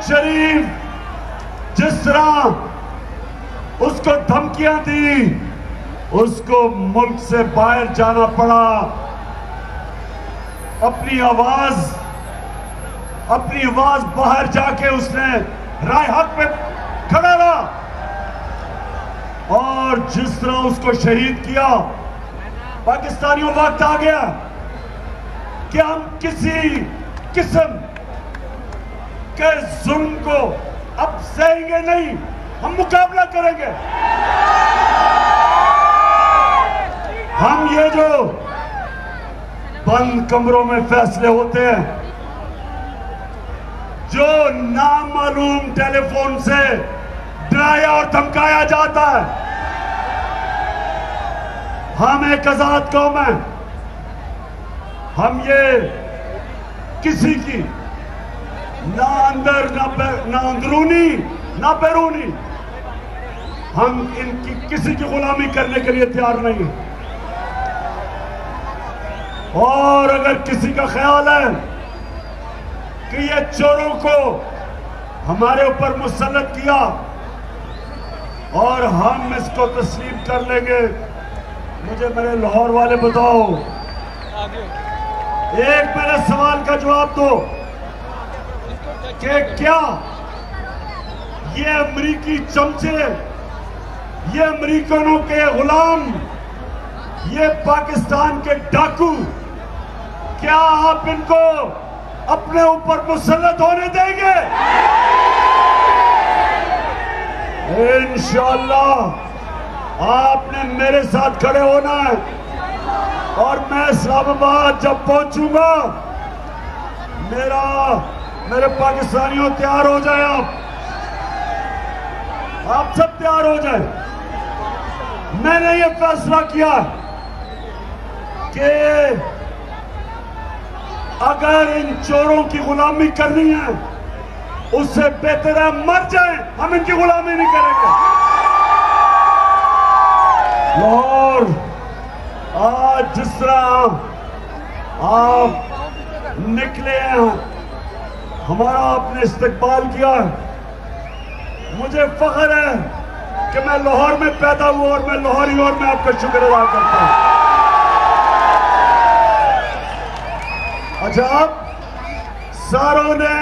शरीफ जिस तरह उसको धमकियां दी, उसको मुल्क से बाहर जाना पड़ा। अपनी आवाज बाहर जाके उसने राय हक पे खड़ा रहा और जिस तरह उसको शहीद किया, पाकिस्तानियों वक्त आ गया कि हम किसी किस्म के जुल्म को अब सहेंगे नहीं, हम मुकाबला करेंगे। हम ये जो बंद कमरों में फैसले होते हैं, जो नामालूम टेलीफोन से डराया और धमकाया जाता है, हम एक आजाद कौम है। हम ये किसी की ना अंदर ना अंदरूनी ना बैरूनी, हम इनकी किसी की गुलामी करने के लिए तैयार नहीं है। और अगर किसी का ख्याल है कि ये चोरों को हमारे ऊपर मुसल्लत किया और हम इसको तस्लीम कर लेंगे, मुझे मेरे लाहौर वाले बताओ, एक मेरे सवाल का जवाब दो कि क्या ये अमरीकी चमचे, ये अमरीकनों के गुलाम, ये पाकिस्तान के डाकू, क्या आप इनको अपने ऊपर मुसल्लत होने देंगे? इंशाअल्लाह आपने मेरे साथ खड़े होना है और मैं इस्लामाबाद जब पहुंचूंगा, मेरे पाकिस्तानियों तैयार हो जाए, आप सब तैयार हो जाए। मैंने ये फैसला किया कि अगर इन चोरों की गुलामी करनी है, उससे बेहतर है मर जाएं, हम इनकी गुलामी नहीं करेंगे। लाहौर आज जिस तरह आप निकले हैं, हमारा आपने इस्तकबाल किया, मुझे फख्र है कि मैं लाहौर में पैदा हुआ और मैं लाहौरी और मैं आपका शुक्र अदा करता हूं। अच्छा, आप सारों ने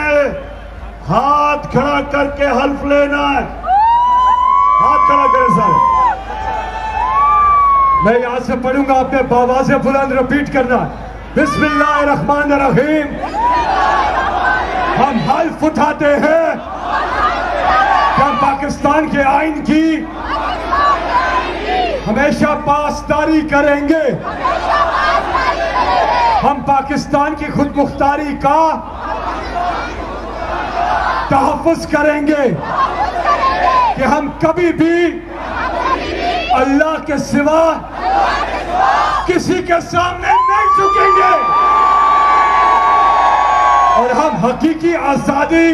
हाथ खड़ा करके हल्फ लेना है, हाथ खड़ा करें सारे। मैं यहां से पढ़ूंगा, आपने बाबा से बुलंद रिपीट करना। बिस्मिल्लाहिर्रहमानिर्रहीम। हम हल्फ उठाते हैं कि हम पाकिस्तान के आइन की हमेशा पासदारी करेंगे। हम पाकिस्तान की खुद मुख्तारी का तहफ़्फ़ुज़ करेंगे कि हम कभी भी अल्लाह के सिवा किसी के सामने नहीं झुकेंगे और हम हकीकी आजादी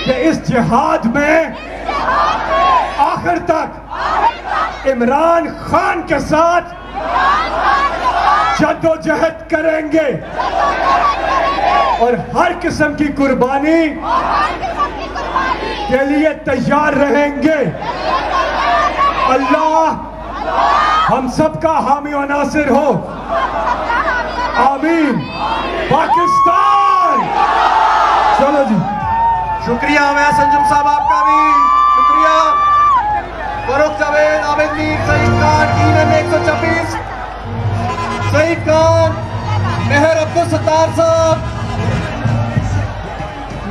के इस जिहाद में आखिर तक इमरान खान के साथ जद्दोजहद करेंगे और हर किस्म की कुर्बानी के लिए तैयार रहेंगे। अल्लाह हम सबका हामी और नासिर हो, आमीन। पाकिस्तान। चलो जी, शुक्रिया मैं संजम साहब, आपका भी शुक्रिया। फरूख जावेद, आबिद मीर, सईद खान, टीम एम 126, सईद खान, मेहर अब्दुल सत्तार साहब,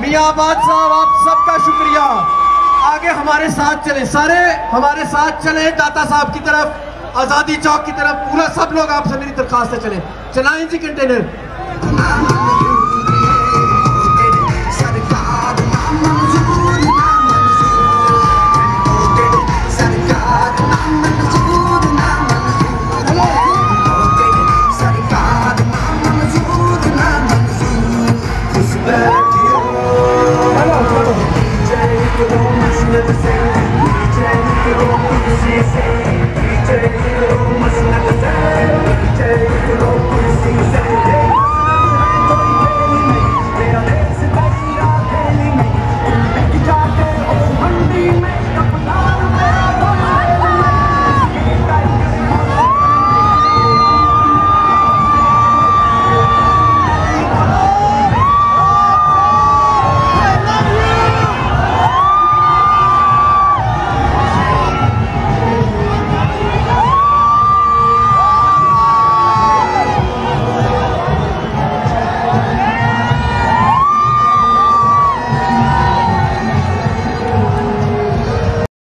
मियाबाद साहब, आप सबका शुक्रिया। आगे हमारे साथ चले, सारे हमारे साथ चले दाता साहब की तरफ, आजादी चौक की तरफ, पूरा सब लोग आपसे मेरी दरखास्त है, चले चलाएं जी कंटेनर।